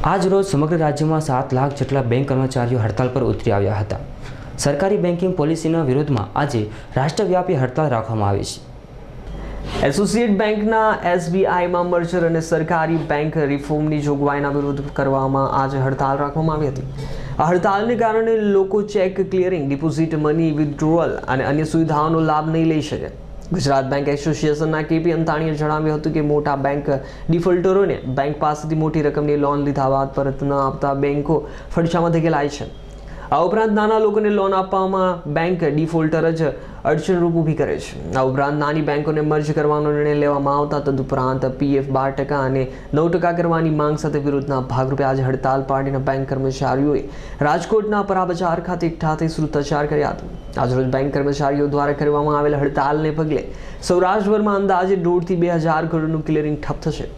આજ રોજ સમગ્ર રાજ્યમાં 7 લાખ જેટલા બેંક કર્મચારીઓ હડતાલ પર ઉતરી આવ્યા હતા। સરકારી બેન્કિંગ પોલિસીના વિરોધમાં આજે રાષ્ટ્રવ્યાપી હડતાલ રાખવામાં આવી છે। એસોસિએટ બેંકના એસબીઆઈમાં મર્જર અને સરકારી બેંક રિફોર્મની જોગવાઈના વિરોધ કરવામાં આજે હડતાલ રાખવામાં આવી હતી। આ હડતાલને કારણે લોકો ચેક ક્લિયરિંગ, ડિપોઝિટ મની વિથડ્રોઅલ અને અન્ય સુવિધાઓનો લાભ નહીં લઈ શકે। ગુજરાત બેંક એસોસિએશનના કેપી અંતાણીએ જણાવ્યું હતું કે મોટા બેંક ડિફોલ્ટરોને બેંક પાસેથી મોટી રકમની લોન લીધા બાદ પરત ન આપતા બેંકો ફડશામાં ધકેલાય છે। આ ઉપરાંત નાના લોકોને લોન આપવામાં બેંક ડિફોલ્ટર જ અડચણરૂપ ઊભી કરે છે। આ ઉપરાંત નાની બેંકોને મર્જ કરવાનો નિર્ણય લેવામાં આવતા તદુપરાંત પીએફ 12% અને 9% કરવાની માંગ સાથે વિરોધના ભાગરૂપે આજે હડતાલ પાર્ટીના બેંક કર્મચારીઓએ રાજકોટના પરા બજાર ખાતે એકઠા થઈ સૂત્રોચ્ચાર કર્યા હતા। આજરોજ બેંક કર્મચારીઓ દ્વારા કરવામાં આવેલ હડતાલને પગલે સૌરાષ્ટ્રભરમાં અંદાજે 1.5 થી 2,000 કરોડનું ક્લિયરિંગ ઠપ થશે।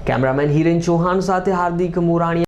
કેમેરામેન હિરેન ચૌહાણ સાથે હાર્દિક મોરાણી।